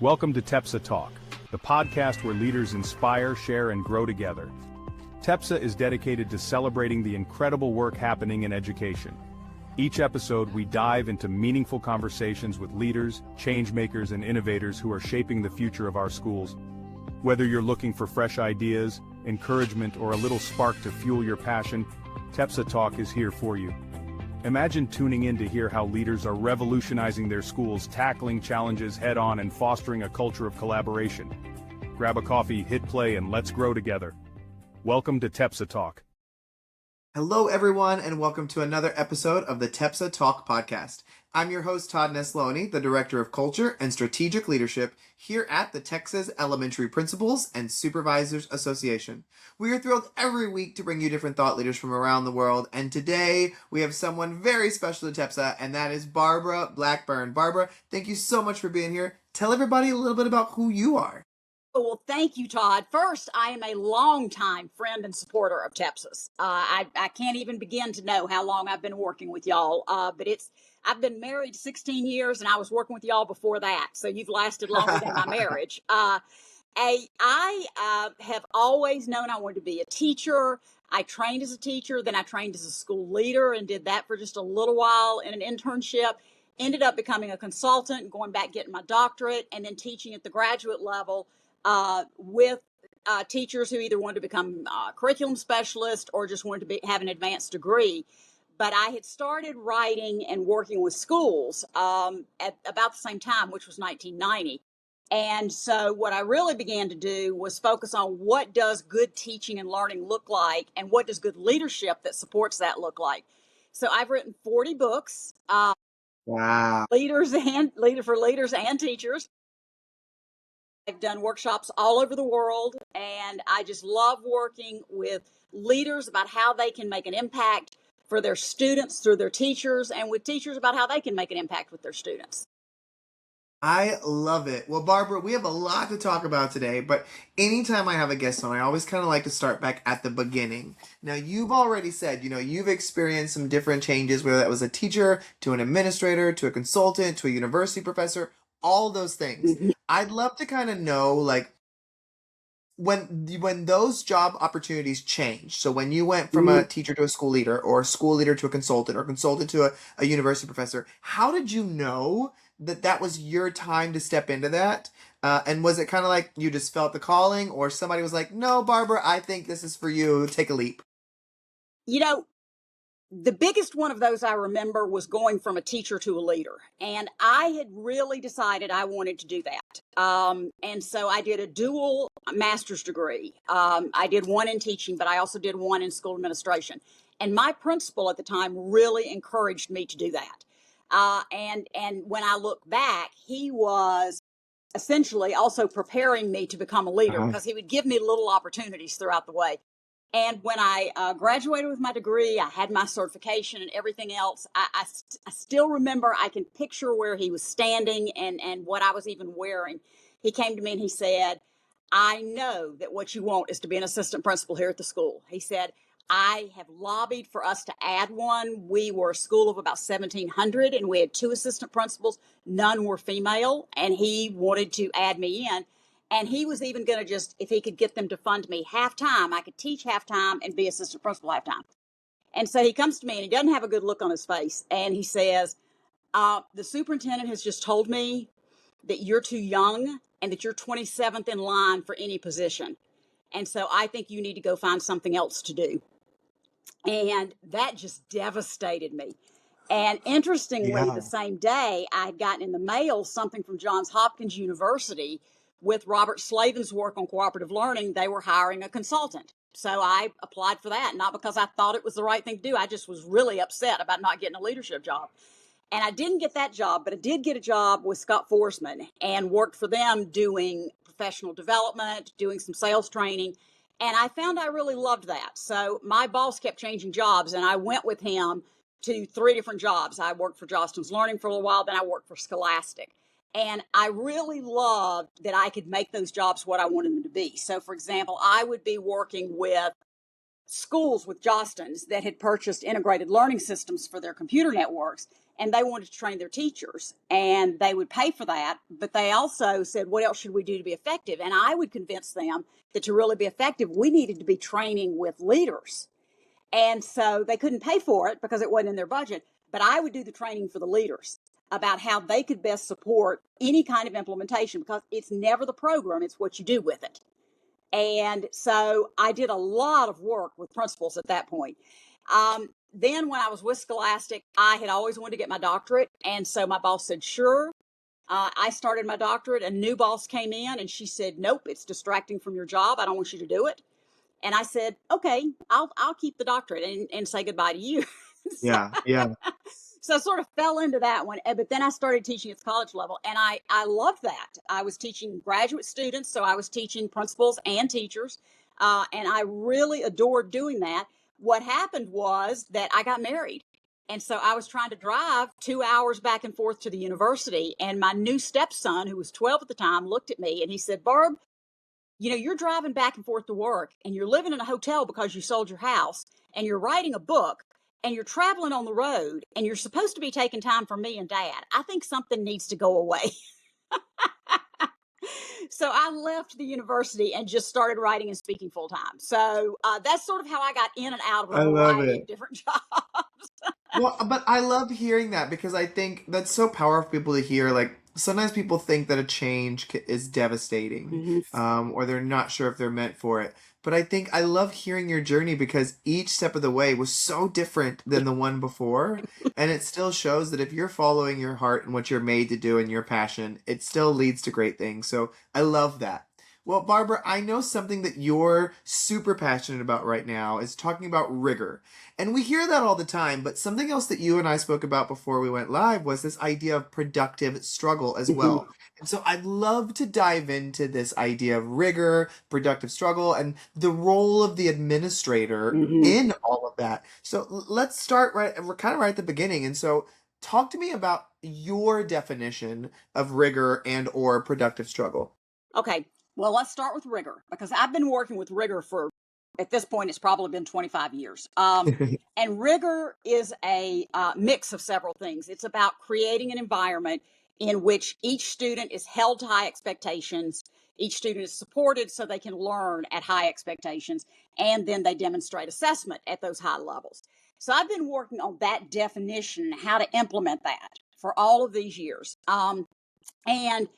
Welcome to TEPSA Talk, the podcast where leaders inspire, share, and grow together. TEPSA is dedicated to celebrating the incredible work happening in education. Each episode, we dive into meaningful conversations with leaders, change-makers, and innovators who are shaping the future of our schools. Whether you're looking for fresh ideas, encouragement, or a little spark to fuel your passion, TEPSA Talk is here for you. Imagine tuning in to hear how leaders are revolutionizing their schools, tackling challenges head-on, and fostering a culture of collaboration. Grab a coffee, hit play, and let's grow together. Welcome to TEPSA Talk. Hello, everyone, and welcome to another episode of the TEPSA Talk podcast. I'm your host, Todd Nesloni, the Director of Culture and Strategic Leadership here at the Texas Elementary Principals and Supervisors Association. We are thrilled every week to bring you different thought leaders from around the world, and today we have someone very special to TEPSA, and that is Barbara Blackburn. Barbara, thank you so much for being here. Tell everybody a little bit about who you are. Well, thank you, Todd. First, I am a longtime friend and supporter of TEPSA's. I can't even begin to know how long I've been working with y'all, but I've been married 16 years, and I was working with y'all before that, so you've lasted longer than my marriage. I have always known I wanted to be a teacher. I trained as a teacher, then I trained as a school leader and did that for just a little while in an internship. Ended up becoming a consultant, going back getting my doctorate, and then teaching at the graduate level with teachers who either wanted to become curriculum specialists or just wanted to have an advanced degree. But I had started writing and working with schools at about the same time, which was 1990. And so what I really began to do was focus on what does good teaching and learning look like, and what does good leadership that supports that look like. So I've written 40 books, Wow. for leaders and teachers. I've done workshops all over the world, and I just love working with leaders about how they can make an impact for their students through their teachers, and with teachers about how they can make an impact with their students. I love it. Well, Barbara, we have a lot to talk about today, but anytime I have a guest on, I always kind of like to start back at the beginning. Now, you've already said, you've experienced some different changes, whether that was a teacher to an administrator, to a consultant, to a university professor, all those things. Mhm. I'd love to kind of know, when those job opportunities changed. So when you went from a teacher to a school leader, or a school leader to a consultant, or consultant to a university professor, how did you know that was your time to step into that? And was it kind of like you just felt the calling, or somebody was like, no, Barbara, I think this is for you. Take a leap. The biggest one of those I remember was going from a teacher to a leader. And I had really decided I wanted to do that. And so I did a dual master's degree. I did one in teaching, but I also did one in school administration. And my principal at the time really encouraged me to do that. And when I look back, he was essentially also preparing me to become a leader, because he would give me little opportunities throughout the way. And when I graduated with my degree, I had my certification and everything else. I still remember, I can picture where he was standing and what I was even wearing. He came to me and he said, I know that what you want is to be an assistant principal here at the school. He said, I have lobbied for us to add one. We were a school of about 1,700, and we had 2 assistant principals. None were female, and he wanted to add me in. And he was even going to just, if he could get them to fund me half-time, I could teach half-time and be assistant principal half-time. And so he comes to me, and he doesn't have a good look on his face. And he says, the superintendent has just told me that you're too young and that you're 27th in line for any position. And so I think you need to go find something else to do. And that just devastated me. And interestingly, the same day, I had gotten in the mail something from Johns Hopkins University with Robert Slavin's work on cooperative learning. They were hiring a consultant. So I applied for that, not because I thought it was the right thing to do. I just was really upset about not getting a leadership job. And I didn't get that job, but I did get a job with Scott Forsman and worked for them doing professional development, doing some sales training. And I found I really loved that. So my boss kept changing jobs, and I went with him to 3 different jobs. I worked for Jostens Learning for a little while, then I worked for Scholastic. And I really loved that I could make those jobs what I wanted them to be. So, for example, I would be working with schools with Jostens that had purchased integrated learning systems for their computer networks. and they wanted to train their teachers, and they would pay for that. But they also said, what else should we do to be effective? And I would convince them that to really be effective, we needed to be training with leaders. And so they couldn't pay for it because it wasn't in their budget. But I would do the training for the leaders about how they could best support any kind of implementation, because it's never the program, it's what you do with it. And so I did a lot of work with principals at that point. Then when I was with Scholastic, I had always wanted to get my doctorate. And so my boss said, sure. I started my doctorate. A new boss came in and she said, nope, it's distracting from your job. I don't want you to do it. And I said, okay, I'll keep the doctorate and say goodbye to you. Yeah, yeah. So I sort of fell into that one. But then I started teaching at the college level, and I loved that. I was teaching graduate students, so I was teaching principals and teachers, and I really adored doing that. What happened was that I got married. And so I was trying to drive 2 hours back and forth to the university. And my new stepson, who was 12 at the time, looked at me and he said, Barb, you're driving back and forth to work and you're living in a hotel because you sold your house and you're writing a book and you're traveling on the road and you're supposed to be taking time for me and Dad. I think something needs to go away. So I left the university and just started writing and speaking full time. So that's sort of how I got in and out of I a love variety it. of different jobs. Well, but I love hearing that because I think that's so powerful for people to hear. Like sometimes people think that a change is devastating, or they're not sure if they're meant for it. But I think I love hearing your journey because each step of the way was so different than the one before, and it still shows that if you're following your heart and what you're made to do and your passion, it still leads to great things. So I love that. Well, Barbara, I know something that you're super passionate about right now is talking about rigor. And we hear that all the time, but something else that you and I spoke about before we went live was this idea of productive struggle as well. And so I'd love to dive into this idea of rigor, productive struggle, and the role of the administrator in all of that. So let's start we're kind of right at the beginning. And so talk to me about your definition of rigor and or productive struggle. Okay. Well, let's start with rigor, because I've been working with rigor for, at this point, it's probably been 25 years. And rigor is a mix of several things. It's about creating an environment in which each student is held to high expectations. Each student is supported so they can learn at high expectations, and then they demonstrate assessment at those high levels. So I've been working on that definition and how to implement that for all of these years. And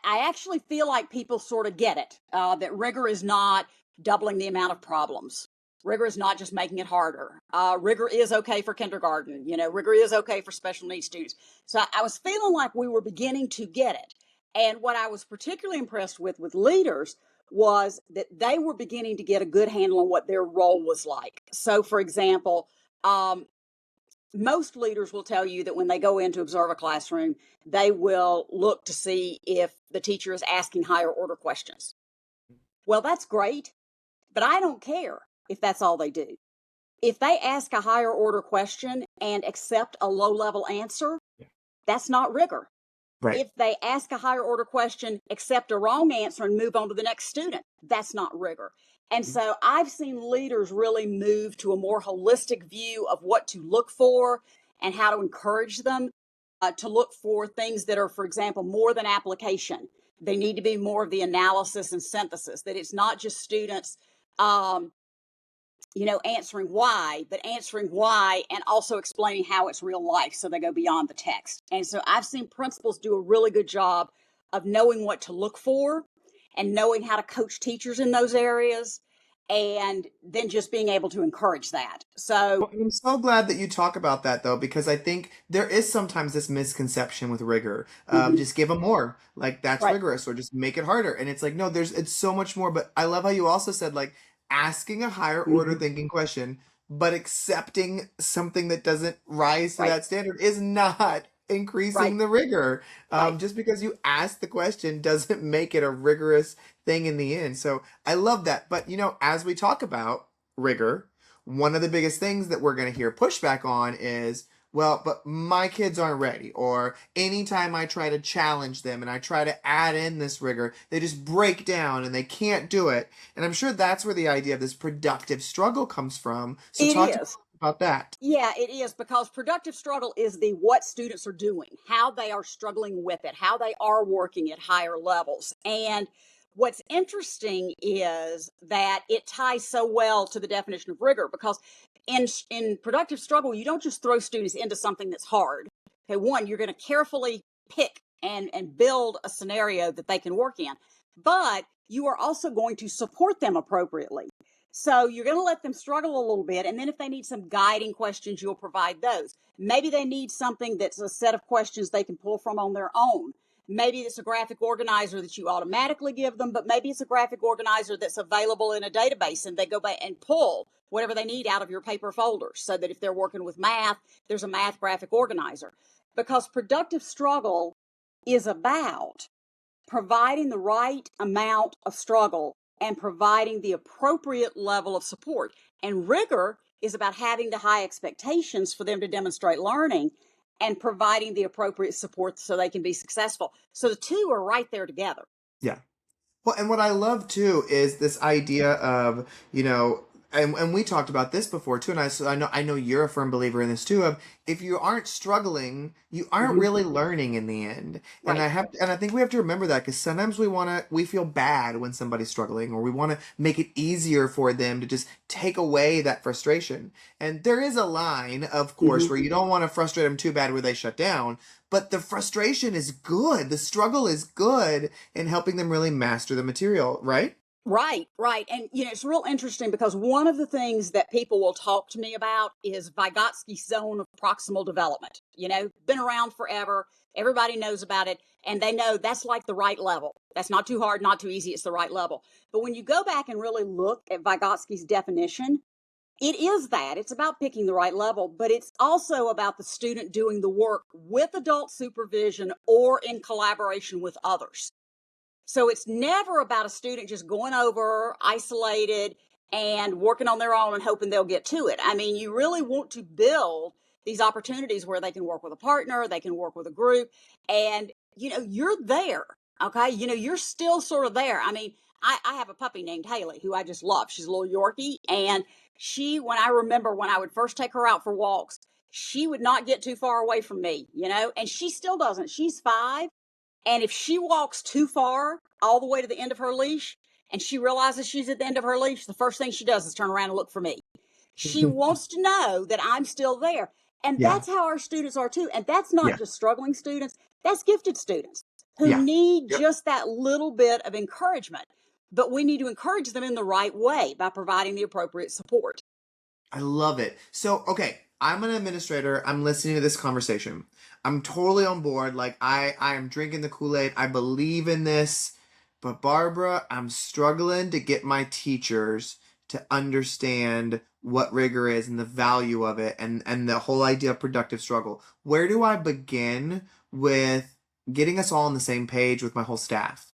I actually feel like people sort of get it, that rigor is not doubling the amount of problems. Rigor is not just making it harder. Rigor is okay for kindergarten. Rigor is okay for special needs students. So I was feeling like we were beginning to get it. And what I was particularly impressed with leaders was that they were beginning to get a good handle on what their role was like. So, for example, most leaders will tell you that when they go in to observe a classroom, they will look to see if the teacher is asking higher order questions. Well, that's great, but I don't care if that's all they do. If they ask a higher order question and accept a low level answer, that's not rigor. Right. If they ask a higher order question, accept a wrong answer, and move on to the next student, that's not rigor. And so I've seen leaders really move to a more holistic view of what to look for and how to encourage them to look for things that are, for example, more than application. They need to be more of the analysis and synthesis, that it's not just students answering why, but answering why and also explaining how it's real life, so they go beyond the text. And so I've seen principals do a really good job of knowing what to look for and knowing how to coach teachers in those areas, and then just being able to encourage that. So Well, I'm so glad that you talk about that though, because I think there is sometimes this misconception with rigor. Just give them more, like that's right, rigorous, or just make it harder. And it's like, no, it's so much more. But I love how you also said like asking a higher order thinking question, but accepting something that doesn't rise to right, that standard is not increasing right, the rigor. right. Just because you ask the question doesn't make it a rigorous thing in the end. So I love that. But as we talk about rigor, one of the biggest things that we're going to hear pushback on is, well, but my kids aren't ready. Or anytime I try to challenge them and I try to add in this rigor, they just break down and they can't do it. And I'm sure that's where the idea of this productive struggle comes from. So It talk to me is. about that. Yeah, it is, because productive struggle is the what students are doing, how they are struggling with it, how they are working at higher levels. And what's interesting is that it ties so well to the definition of rigor, because in productive struggle, you don't just throw students into something that's hard. Okay, one, you're going to carefully pick and build a scenario that they can work in, but you are also going to support them appropriately. So you're going to let them struggle a little bit. And then if they need some guiding questions, you'll provide those. Maybe they need something that's a set of questions they can pull from on their own. Maybe it's a graphic organizer that you automatically give them, but maybe it's a graphic organizer that's available in a database, and they go back and pull whatever they need out of your paper folders, so that if they're working with math, there's a math graphic organizer. Because productive struggle is about providing the right amount of struggle and providing the appropriate level of support. And rigor is about having the high expectations for them to demonstrate learning and providing the appropriate support so they can be successful. So the two are right there together. Yeah. Well, and what I love too is this idea of, and we talked about this before too, and I know you're a firm believer in this too, of if you aren't struggling, you aren't really learning in the end. And Right. I think we have to remember that, because sometimes we feel bad when somebody's struggling, or we want to make it easier for them to just take away that frustration. And there is a line, of course, where you don't want to frustrate them too bad where they shut down. But the frustration is good. The struggle is good in helping them really master the material, right? Right, right. And, it's real interesting, because one of the things that people will talk to me about is Vygotsky's zone of proximal development. Been around forever. Everybody knows about it, and they know that's like the right level. That's not too hard, not too easy. It's the right level. But when you go back and really look at Vygotsky's definition, it is that. It's about picking the right level, but it's also about the student doing the work with adult supervision or in collaboration with others. So it's never about a student just going over isolated and working on their own and hoping they'll get to it. I mean, you really want to build these opportunities where they can work with a partner, they can work with a group, and you're there. Okay. You're still sort of there. I mean, I have a puppy named Haley who I just love. She's a little Yorkie. And when I remember when I would first take her out for walks, she would not get too far away from me, and she still doesn't. She's 5. And if she walks too far all the way to the end of her leash and she realizes she's at the end of her leash, the first thing she does is turn around and look for me. She wants to know that I'm still there. And Yeah. that's how our students are too. And that's not Yeah. just struggling students, that's gifted students who Yeah. need Yep. just that little bit of encouragement. But we need to encourage them in the right way by providing the appropriate support. I love it. So, okay, I'm an administrator. I'm listening to this conversation. I'm totally on board. Like, I am drinking the Kool-Aid. I believe in this. But Barbara, I'm struggling to get my teachers to understand what rigor is and the value of it, and the whole idea of productive struggle. Where do I begin with getting us all on the same page with my whole staff?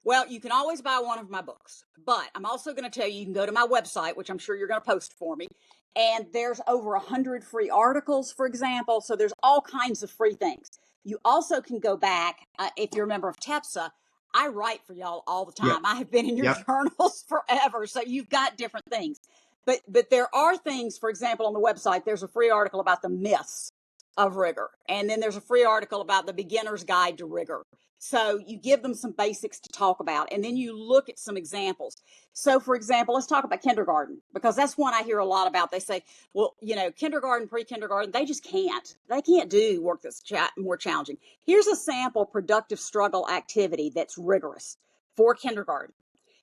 Well, you can always buy one of my books, but I'm also going to tell you can go to my website, which I'm sure you're going to post for me. And there's over 100 free articles, for example. So there's all kinds of free things. You also can go back, if you're a member of TEPSA, I write for y'all all the Yep. time. I have been in your Yep. journals forever. So you've got different things. But there are things, for example, on the website, there's a free article about the myths of rigor. And then there's a free article about the beginner's guide to rigor. So you give them some basics to talk about, and then you look at some examples. So, for example, let's talk about kindergarten, because that's one I hear a lot about. They say, well, kindergarten, pre-kindergarten, they just can't. They can't do work that's more challenging. Here's a sample productive struggle activity that's rigorous for kindergarten.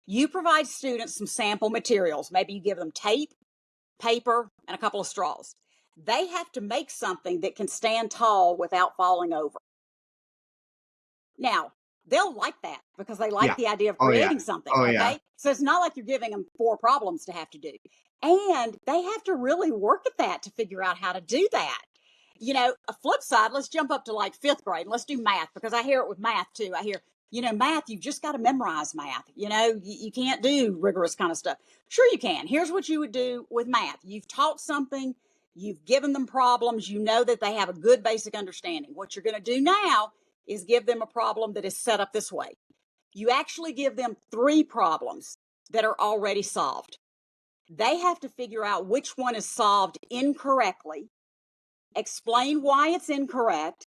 You provide students some sample materials. Maybe you give them tape, paper, and a couple of straws. They have to make something that can stand tall without falling over. Now, they'll like that because they like Yeah. the idea of Oh, yeah. creating something. Oh, Okay. yeah. So it's not like you're giving them 4 problems to have to do. And they have to really work at that to figure out how to do that. A flip side, let's jump up to like 5th grade and let's do math, because I hear it with math too. I hear, math, you've just got to memorize math. You can't do rigorous kind of stuff. Sure, you can. Here's what you would do with math. You've taught something, you've given them problems, you know that they have a good basic understanding. What you're going to do now is give them a problem that is set up this way. You actually give them 3 problems that are already solved. They have to figure out which one is solved incorrectly, explain why it's incorrect,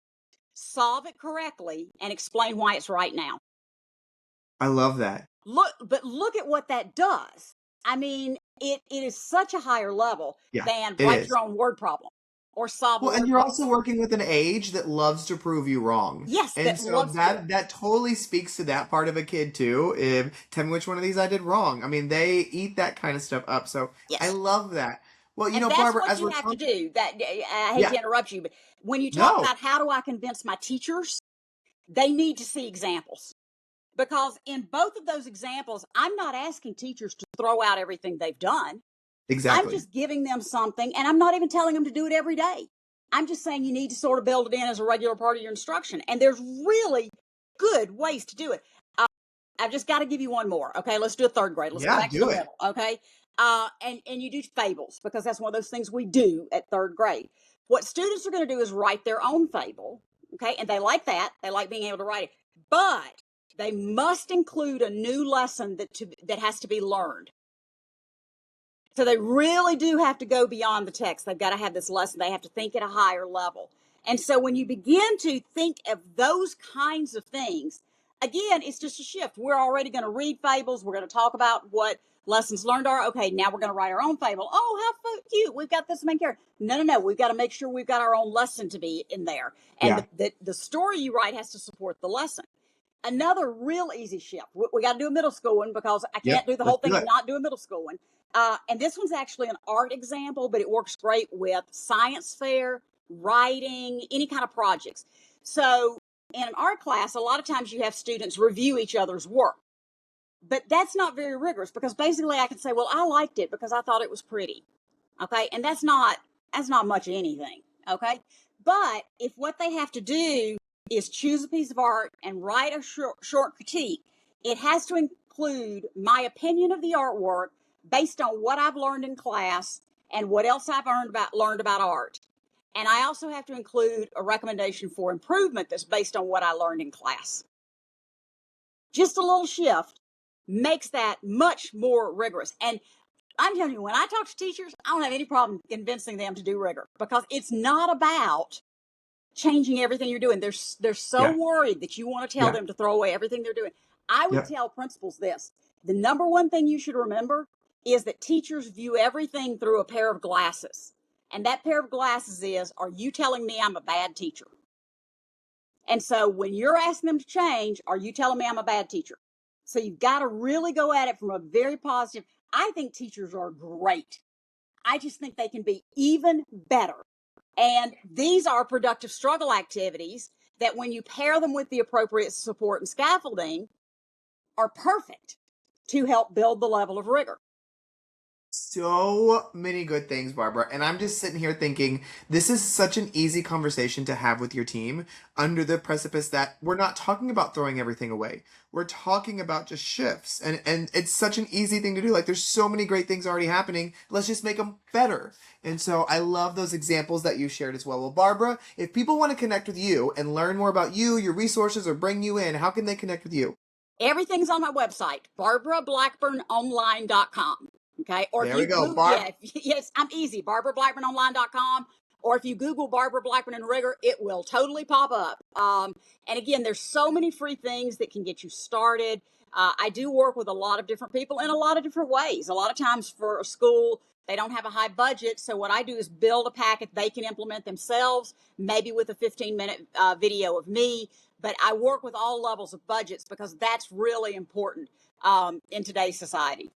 solve it correctly, and explain why it's right now. I love that. Look at what that does. I mean, it is such a higher level Yeah, than it write is. your own word problem or solve a Well, and word you're problem. also working with an age that loves to prove you wrong. Yes, And that so loves to. that totally speaks to that part of a kid too. Tell me which one of these I did wrong. I mean, they eat that kind of stuff up. So I Yes. love that. Well, And that's Barbara, what as you we're have to talking, do. That I hate yeah, to interrupt you, but when you talk no, about how do I convince my teachers, they need to see examples. Because in both of those examples, I'm not asking teachers to throw out everything they've done. I'm exactly. just giving them something, and I'm not even telling them to do it every day. I'm just saying you need to sort of build it in as a regular part of your instruction. And there's really good ways to do it. I've just got to give you one more. Okay, let's do a third grade. Let's go Yeah, back to the do it. middle. Okay, and you do fables because that's one of those things we do at third grade. What students are going to do is write their own fable. Okay, and they like that. They like being able to write it, but they must include a new lesson that has to be learned. So they really do have to go beyond the text. They've got to have this lesson. They have to think at a higher level. And so when you begin to think of those kinds of things, again, it's just a shift. We're already going to read fables. We're going to talk about what lessons learned are. Okay, now we're going to write our own fable. Oh, how cute. We've got this main character. No. We've got to make sure we've got our own lesson to be in there. And Yeah, the story you write has to support the lesson. Another real easy shift. We got to do a middle school one because I yep, can't do the let's whole do thing and it. not do a middle school one. And this one's actually an art example, but it works great with science fair, writing, any kind of projects. So in an art class, a lot of times you have students review each other's work, but that's not very rigorous because basically I can say, well, I liked it because I thought it was pretty. Okay. And that's not much of anything. Okay. But if what they have to do is choose a piece of art and write a short critique, it has to include my opinion of the artwork based on what I've learned in class and what else I've learned about art. And I also have to include a recommendation for improvement that's based on what I learned in class. Just a little shift makes that much more rigorous. And I'm telling you, when I talk to teachers, I don't have any problem convincing them to do rigor because it's not about changing everything you're doing. They're so Yeah, worried that you want to tell yeah, them to throw away everything they're doing. I would yep. tell principals this. The number one thing you should remember is that teachers view everything through a pair of glasses. And that pair of glasses is, are you telling me I'm a bad teacher? And so when you're asking them to change, are you telling me I'm a bad teacher? So you've got to really go at it from a very positive. I think teachers are great. I just think they can be even better. And these are productive struggle activities that when you pair them with the appropriate support and scaffolding are perfect to help build the level of rigor. So many good things, Barbara. And I'm just sitting here thinking this is such an easy conversation to have with your team under the precipice that we're not talking about throwing everything away. We're talking about just shifts. And it's such an easy thing to do. Like there's so many great things already happening. Let's just make them better. And so I love those examples that you shared as well. Well, Barbara, if people want to connect with you and learn more about you, your resources, or bring you in, how can they connect with you? Everything's on my website, barbarablackburnonline.com. Okay. Or if There we you go. Google, yeah, yes, I'm easy, barbarablackburnonline.com. Or if you Google Barbara Blackburn and Rigor, it will totally pop up. And again, there's so many free things that can get you started. I do work with a lot of different people in a lot of different ways. A lot of times for a school, they don't have a high budget. So what I do is build a packet they can implement themselves, maybe with a 15-minute video of me. But I work with all levels of budgets because that's really important in today's society.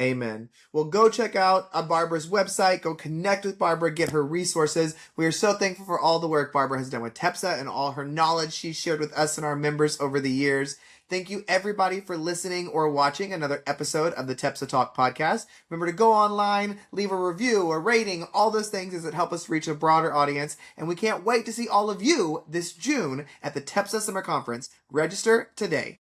Amen. Well, go check out Barbara's website. Go connect with Barbara. Get her resources. We are so thankful for all the work Barbara has done with TEPSA and all her knowledge she's shared with us and our members over the years. Thank you, everybody, for listening or watching another episode of the TEPSA Talk podcast. Remember to go online, leave a review, a rating, all those things as it help us reach a broader audience. And we can't wait to see all of you this June at the TEPSA Summer Conference. Register today.